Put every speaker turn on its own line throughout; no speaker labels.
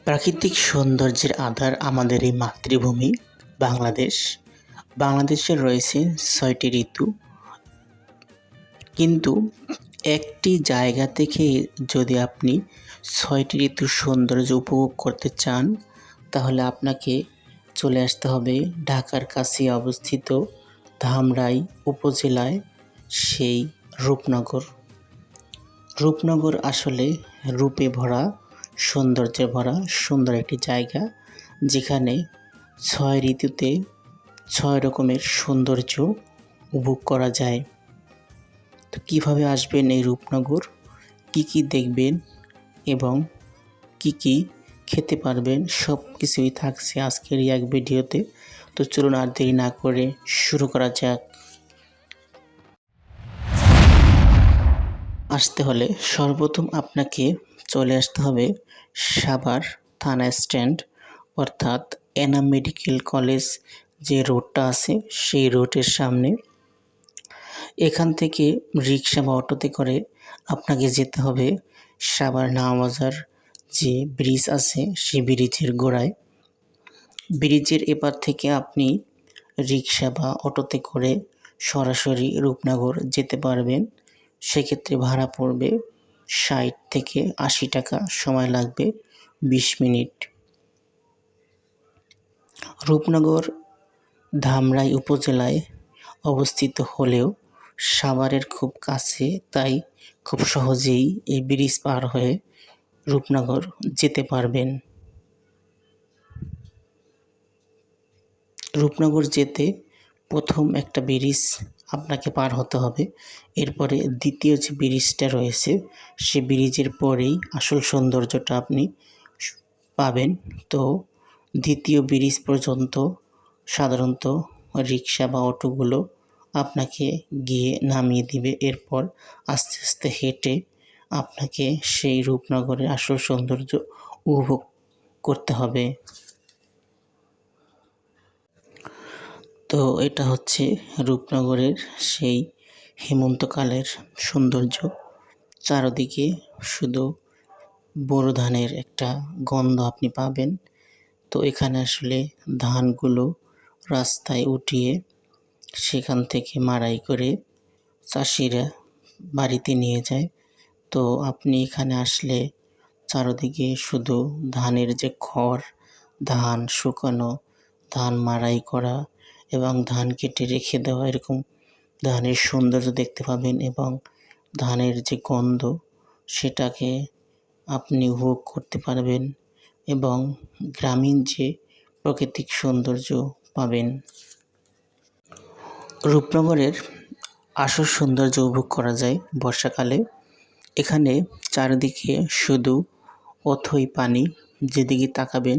প্রাকৃতিক সৌন্দর্যের আধার আমাদের এই মাতৃভূমি বাংলাদেশ। বাংলাদেশে রয়েছে ৬টি ঋতু, কিন্তু একটি জায়গা থেকে যদি আপনি ৬টি ঋতুর সৌন্দর্য উপভোগ করতে চান, তাহলে আপনাকে চলে আসতে হবে ঢাকার কাছে অবস্থিত ধামরাই উপজেলায় সেই রূপনগর। রূপনগর আসলে রূপে ভরা, সৌন্দর্যে ভরা সুন্দর একটি জায়গা, যেখানে ৬ ঋতুতে ৬ রকমের সৌন্দর্য উপভোগ করা যায়। তো কীভাবে আসবেন এই রূপনগর, কী দেখবেন এবং কী খেতে পারবেন, সব কিছুই থাকছে আজকের এই এক ভিডিওতে। তো চলুন আর দেরি না করে শুরু করা যাক। আসতে হলে সর্বপ্রথম আপনাকে চলে আসতে হবে সাভার থানা স্ট্যান্ড, অর্থাৎ এনাম মেডিকেল কলেজ যে রোডটা আছে সেই রোডের সামনে। এখান থেকে রিক্সা বা অটোতে করে আপনাকে যেতে হবে সাভার নাওয়াবাজার যে ব্রিজ আছে সেই ব্রিজের গোড়ায়। ব্রিজের এপার থেকে আপনি রিক্সা বা অটোতে করে সরাসরি রূপনগর যেতে পারবেন। সেক্ষেত্রে ভাড়া পড়বে ৬০ থেকে ৮০ টাকা, সময় লাগবে ২০ মিনিট। রূপনগর ধামরাই উপজেলায় অবস্থিত হলেও সাভারের খুব কাছে, তাই খুব সহজেই এই ব্রিজ পার হয়ে রূপনগর যেতে পারবেন। রূপনগর যেতে প্রথম একটা ব্রিজ আপনাকে পার হতে হবে, এরপরে দ্বিতীয় যে ব্রিজটা রয়েছে সে ব্রিজের পরেই আসল সৌন্দর্যটা আপনি পাবেন। তো দ্বিতীয় ব্রিজ পর্যন্ত সাধারণত রিক্সা বা অটোগুলো আপনাকে গিয়ে নামিয়ে দিবে, এরপর আস্তে আস্তে হেঁটে আপনাকে সেই রূপনগরের আসল সৌন্দর্য উপভোগ করতে হবে। তো এটা হচ্ছে রূপনগরের সেই হেমন্তকালের সৌন্দর্য। চারদিকে শুধু বোরো ধানের একটা গন্ধ আপনি পাবেন। তো এখানে আসলে ধানগুলো রাস্তায় উঠিয়ে সেখান থেকে মাড়াই করে চাষিরা বাড়িতে নিয়ে যায়। তো আপনি এখানে আসলে চারদিকে শুধু ধানের যে খড়, ধান শুকানো, ধান মাড়াই করা এবং ধান কেটে রেখে দেওয়া, এরকম ধানের সৌন্দর্য দেখতে পাবেন এবং ধানের যে গন্ধ সেটাকে আপনি উপভোগ করতে পারবেন এবং গ্রামীণ যে প্রাকৃতিক সৌন্দর্য পাবেন। রূপনগরের আসল সৌন্দর্য উপভোগ করা যায় বর্ষাকালে। এখানে চারিদিকে শুধু অথই পানি, যেদিকে তাকাবেন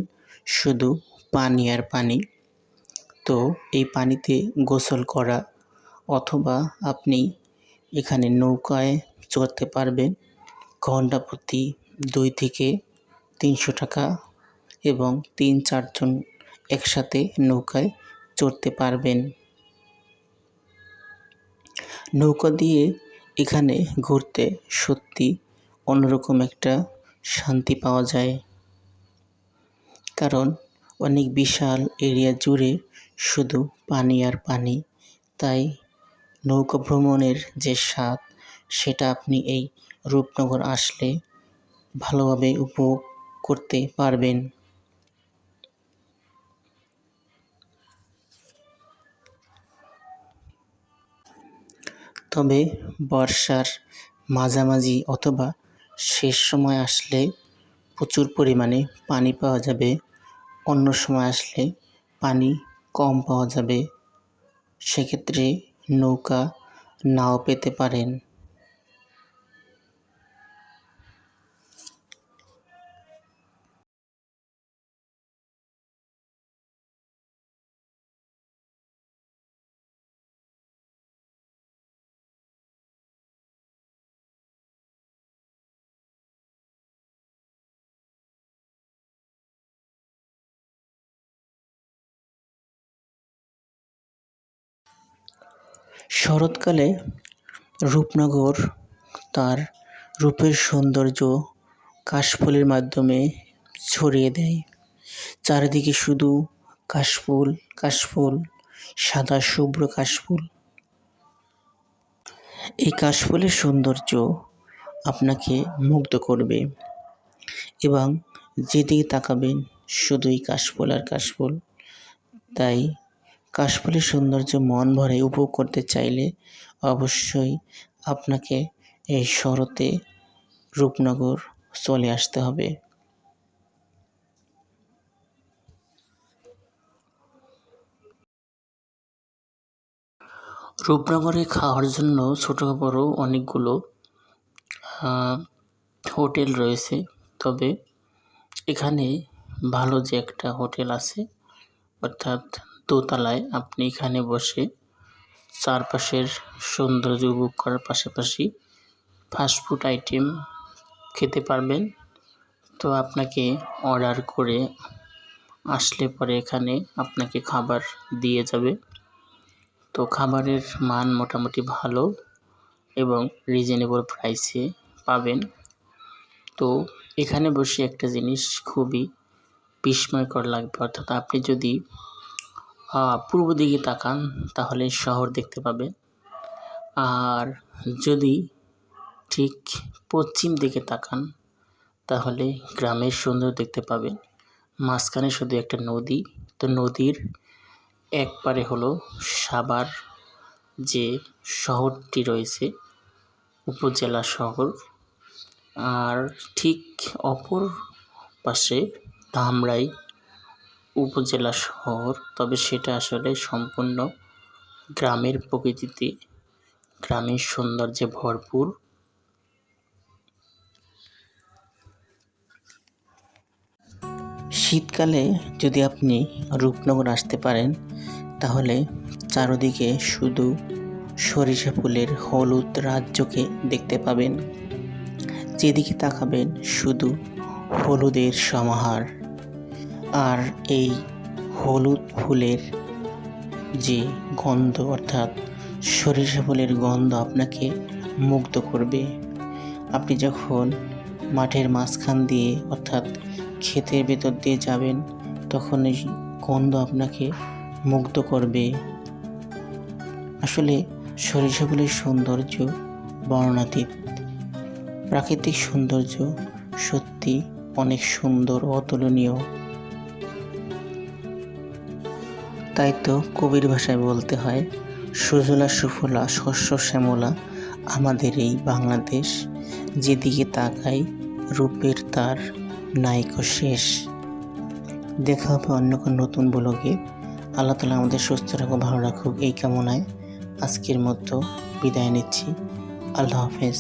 শুধু পানি আর পানি। তো এই পানিতে গোসল করা অথবা আপনি এখানে নৌকায় চড়তে পারবেন ঘন্টা প্রতি ২ থেকে ৩০০ টাকা, এবং ৩-৪ জন একসাথে নৌকায় চড়তে পারবেন। নৌকা দিয়ে এখানে ঘুরতে সত্যি অন্যরকম একটা শান্তি পাওয়া যায়, কারণ অনেক বিশাল এরিয়া জুড়ে শুধু পানি আর পানি। তাই নৌকা ভ্রমণের যে স্বাদ সেটা আপনি এই রূপনগর আসলে ভালোভাবে উপভোগ করতে পারবেন। তবে বর্ষার মাঝামাঝি অথবা শেষ সময় আসলে প্রচুর পরিমাণে পানি পাওয়া যাবে, অন্য সময় আসলে পানি কম পাওয়া যাবে। সেক্ষেত্রে নৌকা নাও পেতে পারেন। শরৎকালে রূপনগর তার রূপের সৌন্দর্য কাশফুলের মাধ্যমে ছড়িয়ে দেয়। চারিদিকে শুধু কাশফুল, কাশফুল, সাদা শুভ্র কাশফুল। এই কাশফুলের সৌন্দর্য আপনাকে মুগ্ধ করবে এবং যেদিকে তাকাবেন শুধুই কাশফুল আর কাশফুল। তাই কাশফুলের সৌন্দর্য মন ভরে উপভোগ করতে চাইলে অবশ্যই আপনাকে এই শরতে রূপনগর চলে আসতে হবে। রূপনগরে খাওয়ার জন্য ছোটো বড় অনেকগুলো হোটেল রয়েছে, তবে এখানে ভালো যে একটা হোটেল আছে, অর্থাৎ দোতলায়, আপনি এখানে বসে চারপাশের সৌন্দর্য উপভোগ করার পাশাপাশি ফাস্টফুড আইটেম খেতে পারবেন। তো আপনাকে অর্ডার করে আসলে পরে এখানে আপনাকে খাবার দিয়ে যাবে। তো খাবারের মান মোটামুটি ভালো এবং রিজনেবল প্রাইসে পাবেন। তো এখানে বসে একটা জিনিস খুবই বিস্ময়কর লাগবে, অর্থাৎ আপনি যদি পূর্ব দিকে তাকান তাহলে শহর দেখতে পাবেন, আর যদি ঠিক পশ্চিম দিকে তাকান তাহলে গ্রামের সৌন্দর্য দেখতে পাবেন। মাঝখানে শুধু একটা নদী, তো নদীর একপারে হলো সাভার যে শহরটি রয়েছে, উপজেলা শহর, আর ঠিক অপর পাশে ধামরাই উপজেলা শহর। তবে সেটা আসলে সম্পূর্ণ গ্রামের প্রকৃতিতে, গ্রামের সৌন্দর্যে ভরপুর। শীতকালে যদি আপনি রূপনগর আসতে পারেন তাহলে চারদিকে শুধু সরিষা ফুলের হলুদ রাজ্যকে দেখতে পাবেন। যেদিকে তাকাবেন শুধু হলুদের সমাহার, আর এই হলুদ ফুলের যে গন্ধ, অর্থাৎ সরিষা ফুলের গন্ধ আপনাকে মুগ্ধ করবে। আপনি যখন মাঠের মাঝখান দিয়ে, অর্থাৎ ক্ষেতের ভেতর দিয়ে যাবেন, তখন এই গন্ধ আপনাকে মুগ্ধ করবে। আসলে সরিষা ফুলের সৌন্দর্য বর্ণনাতীত। প্রাকৃতিক সৌন্দর্য সত্যি অনেক সুন্দর, অতুলনীয়। তাই তো কবির ভাষায় বলতে হয়, সুজলা সুফলা শস্য শ্যামলা আমাদের এই বাংলাদেশ, যেদিকে তাকাই রূপের তার নাইকো শেষ। দেখা হবে অন্য কোনো নতুন ব্লগে। আল্লাহ তাআলা আমাদের সুস্থ রাখুক, ভালো রাখুক, এই কামনায় আজকের মতো বিদায় নিচ্ছি। আল্লাহ হাফেজ।